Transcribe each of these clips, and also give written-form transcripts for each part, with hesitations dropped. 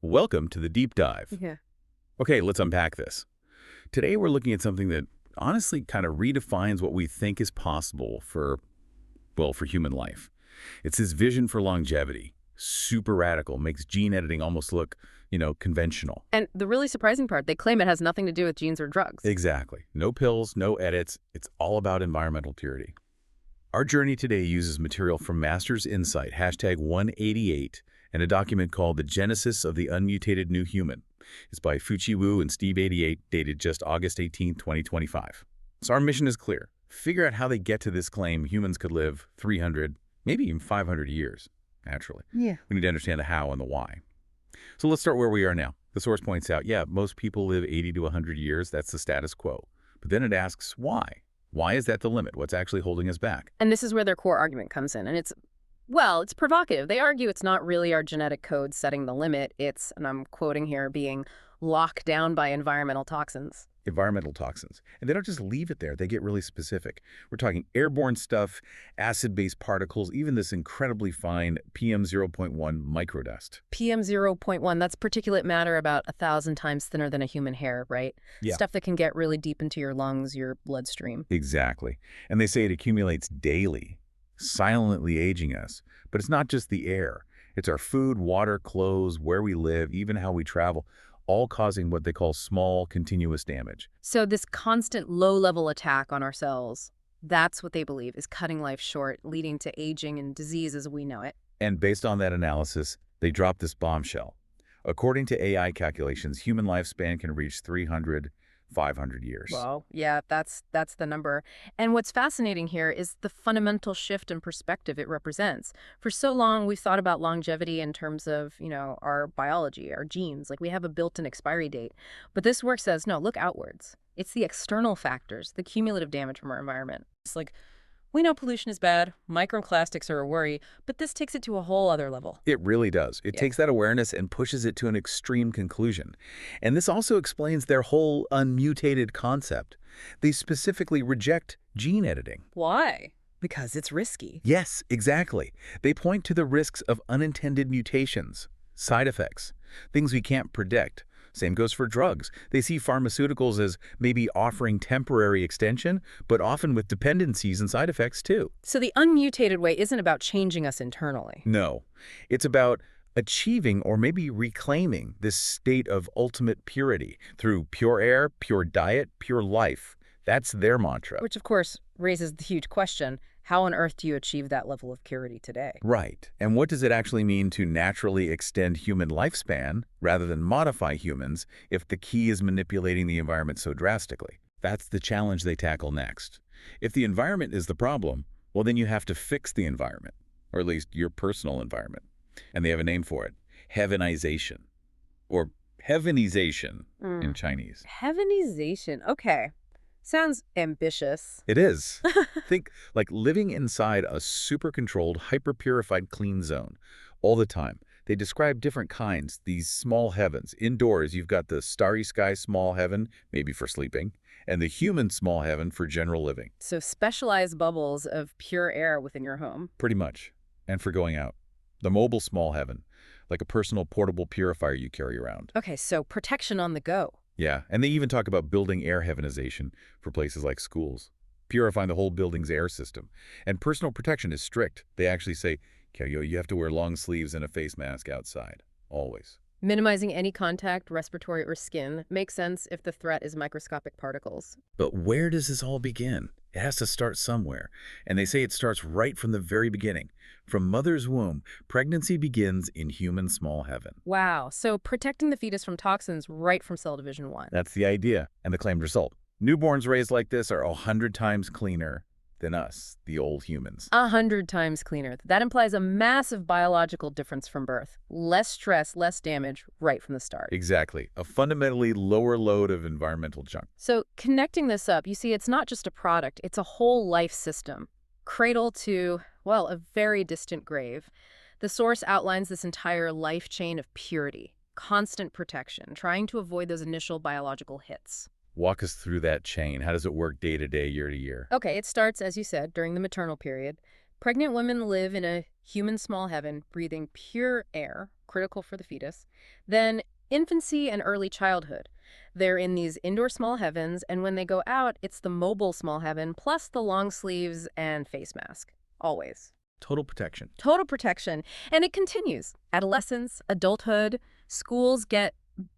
Welcome to the deep dive. Yeah. Okay, let's unpack this. Today we're looking at something that honestly kind of redefines what we think is possible for human life. It's this vision for longevity. Super radical, makes gene editing almost look, conventional. And the really surprising part, they claim it has nothing to do with genes or drugs. Exactly. No pills, no edits. It's all about environmental purity. Our journey today uses material from Master's Insight, #188, and a document called The Genesis of the Unmutated New Human. It's by Fuchi Wu and Steve 88, dated just August 18, 2025. So our mission is clear. Figure out how they get to this claim humans could live 300, maybe even 500 years, naturally. Yeah. We need to understand the how and the why. So let's start where we are now. The source points out, most people live 80 to 100 years. That's the status quo. But then it asks, why? Why is that the limit? What's actually holding us back? And this is where their core argument comes in. And it's provocative. They argue it's not really our genetic code setting the limit. It's, and I'm quoting here, being locked down by environmental toxins. Environmental toxins. And they don't just leave it there. They get really specific. We're talking airborne stuff, acid-based particles, even this incredibly fine PM0.1 microdust. PM0.1, that's particulate matter about 1,000 times thinner than a human hair, right? Yeah. Stuff that can get really deep into your lungs, your bloodstream. Exactly. And they say it accumulates daily, silently aging us. But it's not just the air. It's our food, water, clothes, where we live, even how we travel, all causing what they call small, continuous damage. So this constant low-level attack on our cells, that's what they believe is cutting life short, leading to aging and disease as we know it. And based on that analysis, they dropped this bombshell. According to AI calculations, human lifespan can reach 300, 500 years. Well, yeah, that's the number. And what's fascinating here is the fundamental shift in perspective it represents. For so long, we've thought about longevity in terms of, our biology, our genes, like we have a built-in expiry date. But this work says, no, look outwards. It's the external factors, the cumulative damage from our environment. It's like, we know pollution is bad, microplastics are a worry, but this takes it to a whole other level. It really does. It Yeah. takes that awareness and pushes it to an extreme conclusion. And this also explains their whole unmutated concept. They specifically reject gene editing. Why? Because it's risky. Yes, exactly. They point to the risks of unintended mutations, side effects, things we can't predict. Same goes for drugs. They see pharmaceuticals as maybe offering temporary extension, but often with dependencies and side effects too. So the unmutated way isn't about changing us internally. No, it's about achieving or maybe reclaiming this state of ultimate purity through pure air, pure diet, pure life. That's their mantra. Which, of course, raises the huge question, how on earth do you achieve that level of purity today? Right. And what does it actually mean to naturally extend human lifespan rather than modify humans if the key is manipulating the environment so drastically? That's the challenge they tackle next. If the environment is the problem, well, then you have to fix the environment, or at least your personal environment. And they have a name for it, heavenization, or heavenization in Chinese. Heavenization. Okay. Sounds ambitious. It is. Think like living inside a super-controlled, hyper-purified clean zone all the time. They describe different kinds, these small heavens. Indoors, you've got the starry sky small heaven, maybe for sleeping, and the human small heaven for general living. So specialized bubbles of pure air within your home. Pretty much. And for going out. The mobile small heaven, like a personal portable purifier you carry around. Okay, so protection on the go. Yeah, and they even talk about building air heavenization for places like schools, purifying the whole building's air system. And personal protection is strict. They actually say, you have to wear long sleeves and a face mask outside, always. Minimizing any contact, respiratory or skin, makes sense if the threat is microscopic particles. But where does this all begin? It has to start somewhere. And they say it starts right from the very beginning. From mother's womb, pregnancy begins in human small heaven. Wow, so protecting the fetus from toxins right from cell division 1. That's the idea and the claimed result. Newborns raised like this are 100 times cleaner than us, the old humans. 100 times cleaner. That implies a massive biological difference from birth. Less stress, less damage right from the start. Exactly. A fundamentally lower load of environmental junk. So connecting this up, you see, it's not just a product, it's a whole life system. Cradle to, well, a very distant grave. The source outlines this entire life chain of purity, constant protection, trying to avoid those initial biological hits. Walk us through that chain. How does it work day to day, year to year? Okay, it starts, as you said, during the maternal period. Pregnant women live in a human small heaven, breathing pure air, critical for the fetus. Then infancy and early childhood. They're in these indoor small heavens, and when they go out, it's the mobile small heaven plus the long sleeves and face mask. Always. Total protection. Total protection. And it continues. Adolescence, adulthood, schools get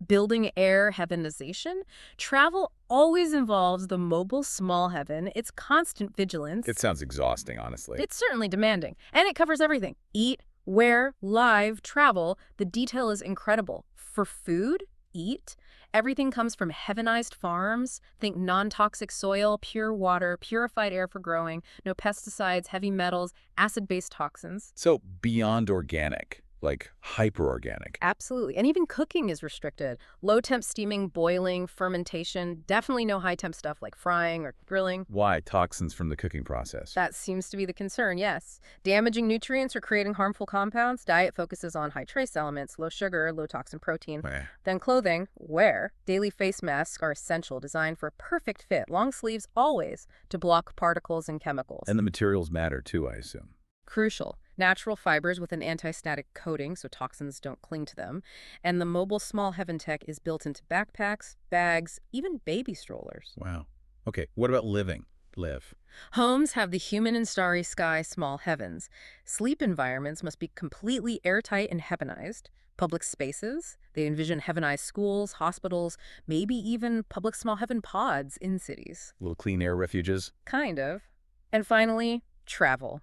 building air heavenization. Travel always involves the mobile small heaven. It's constant vigilance. It sounds exhausting, honestly. It's certainly demanding. And it covers everything. Eat, wear, live, travel. The detail is incredible. For food, eat. Everything comes from heavenized farms. Think non-toxic soil, pure water, purified air for growing, no pesticides, heavy metals, acid-based toxins. So beyond organic, like hyper-organic. Absolutely. And even cooking is restricted. Low-temp steaming, boiling, fermentation. Definitely no high-temp stuff like frying or grilling. Why? Toxins from the cooking process. That seems to be the concern, yes. Damaging nutrients or creating harmful compounds. Diet focuses on high trace elements, low sugar, low toxin protein. Then clothing, wear. Daily face masks are essential, designed for a perfect fit. Long sleeves always to block particles and chemicals. And the materials matter too, I assume. Crucial. Natural fibers with an anti-static coating so toxins don't cling to them. And the mobile small heaven tech is built into backpacks, bags, even baby strollers. Wow. Okay, what about live? Homes have the human and starry sky small heavens. Sleep environments must be completely airtight and heavenized. Public spaces, they envision heavenized schools, hospitals, maybe even public small heaven pods in cities. Little clean air refuges? Kind of. And finally, travel.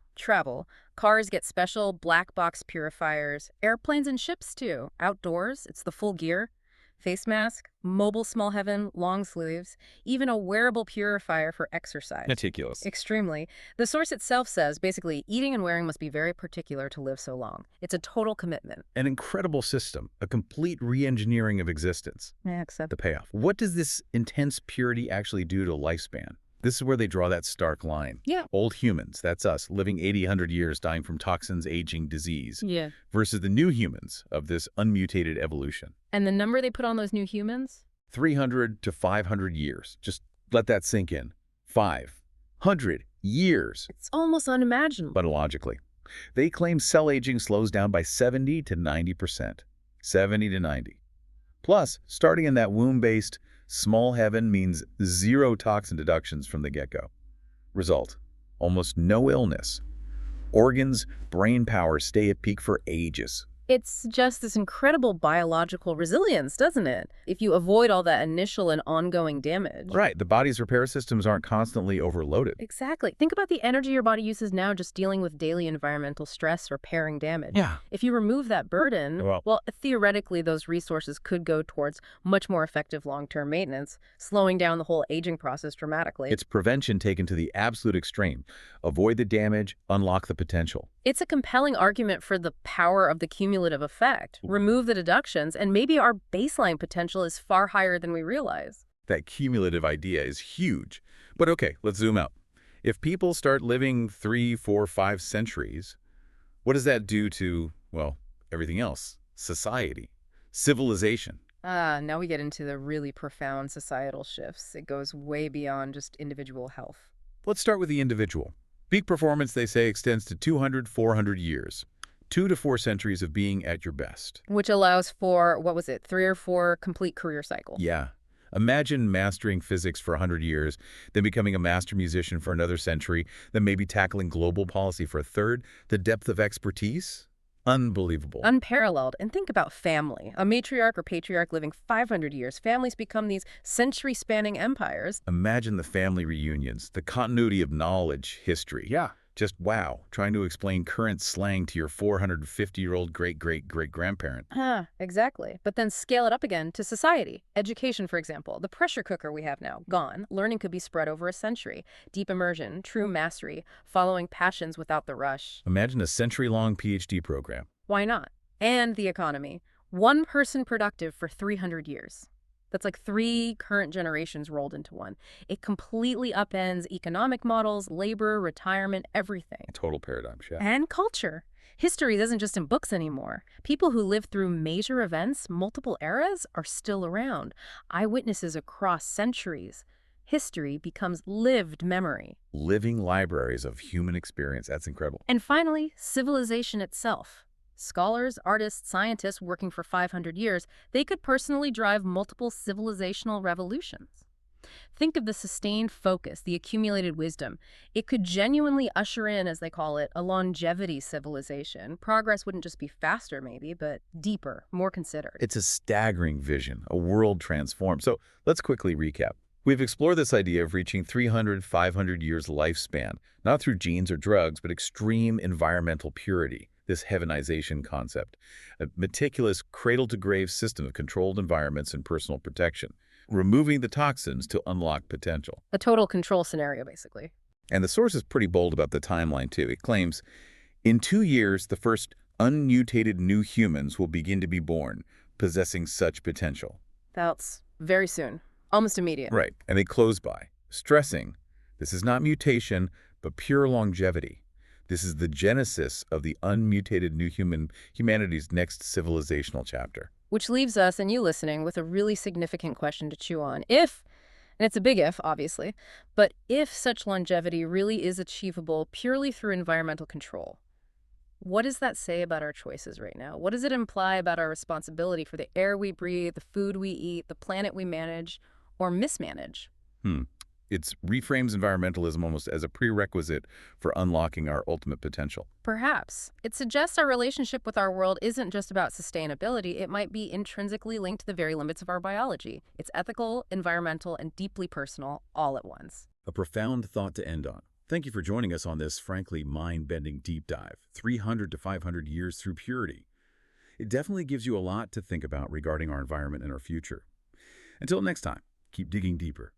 Cars get special black box purifiers. Airplanes and ships, too. Outdoors, it's the full gear. Face mask, mobile small heaven, long sleeves, even a wearable purifier for exercise. Meticulous. Extremely. The source itself says, basically, eating and wearing must be very particular to live so long. It's a total commitment. An incredible system, a complete re-engineering of existence. Yeah, except The payoff. What does this intense purity actually do to lifespan? This is where they draw that stark line. Yeah. Old humans, that's us, living 80, 100 years, dying from toxins, aging, disease. Yeah. Versus the new humans of this unmutated evolution. And the number they put on those new humans? 300 to 500 years. Just let that sink in. 500 years. It's almost unimaginable. But illogically. They claim cell aging slows down by 70 to 90%. 70 to 90. Plus, starting in that womb-based small heaven means zero toxin deductions from the get-go. Result, almost no illness. Organs, brain power stay at peak for ages. It's just this incredible biological resilience, doesn't it? If you avoid all that initial and ongoing damage. Right, the body's repair systems aren't constantly overloaded. Exactly. Think about the energy your body uses now just dealing with daily environmental stress or repairing damage. Yeah. If you remove that burden, Well, theoretically, those resources could go towards much more effective long-term maintenance, slowing down the whole aging process dramatically. it's prevention taken to the absolute extreme. Avoid the damage, unlock the potential. It's a compelling argument for the power of the cumulative effect. Remove the deductions, and maybe our baseline potential is far higher than we realize. That cumulative idea is huge. But okay, let's zoom out. If people start living 3, 4, 5 centuries, what does that do to, well, everything else? Society, civilization. Now we get into the really profound societal shifts. It goes way beyond just individual health. Let's start with the individual. Peak performance, they say, extends to 200, 400 years. 2 to 4 centuries of being at your best. Which allows for, 3 or 4 complete career cycles. Yeah. Imagine mastering physics for 100 years, then becoming a master musician for another century, then maybe tackling global policy for a third. The depth of expertise? Unbelievable. Unparalleled. And think about family. A matriarch or patriarch living 500 years. Families become these century-spanning empires. Imagine the family reunions, the continuity of knowledge, history. Yeah. Just wow, trying to explain current slang to your 450-year-old great-great-great-grandparent. Exactly. But then scale it up again to society. Education, for example. The pressure cooker we have now, gone. Learning could be spread over a century. Deep immersion, true mastery, following passions without the rush. Imagine a century-long PhD program. Why not? And the economy. One person productive for 300 years. That's like 3 current generations rolled into one. It completely upends economic models, labor, retirement, everything. Total paradigm shift. And culture. History isn't just in books anymore. People who lived through major events, multiple eras, are still around. Eyewitnesses across centuries. History becomes lived memory. Living libraries of human experience. That's incredible. And finally, civilization itself. Scholars, artists, scientists working for 500 years, they could personally drive multiple civilizational revolutions. Think of the sustained focus, the accumulated wisdom. It could genuinely usher in, as they call it, a longevity civilization. Progress wouldn't just be faster, maybe, but deeper, more considered. It's a staggering vision, a world transformed. So let's quickly recap. We've explored this idea of reaching 300, 500 years lifespan, not through genes or drugs, but extreme environmental purity, this heavenization concept, a meticulous cradle-to-grave system of controlled environments and personal protection, removing the toxins to unlock potential. A total control scenario, basically. And the source is pretty bold about the timeline, too. It claims, in 2 years, the first unmutated new humans will begin to be born, possessing such potential. That's very soon. Almost immediate. Right. And they close by, stressing, this is not mutation, but pure longevity. This is the genesis of the unmutated new human, humanity's next civilizational chapter. Which leaves us, and you listening, with a really significant question to chew on. If, and it's a big if, obviously, but if such longevity really is achievable purely through environmental control, what does that say about our choices right now? What does it imply about our responsibility for the air we breathe, the food we eat, the planet we manage or mismanage? It reframes environmentalism almost as a prerequisite for unlocking our ultimate potential. Perhaps. It suggests our relationship with our world isn't just about sustainability. It might be intrinsically linked to the very limits of our biology. It's ethical, environmental, and deeply personal all at once. A profound thought to end on. Thank you for joining us on this, frankly, mind-bending deep dive, 300 to 500 years through purity. It definitely gives you a lot to think about regarding our environment and our future. Until next time, keep digging deeper.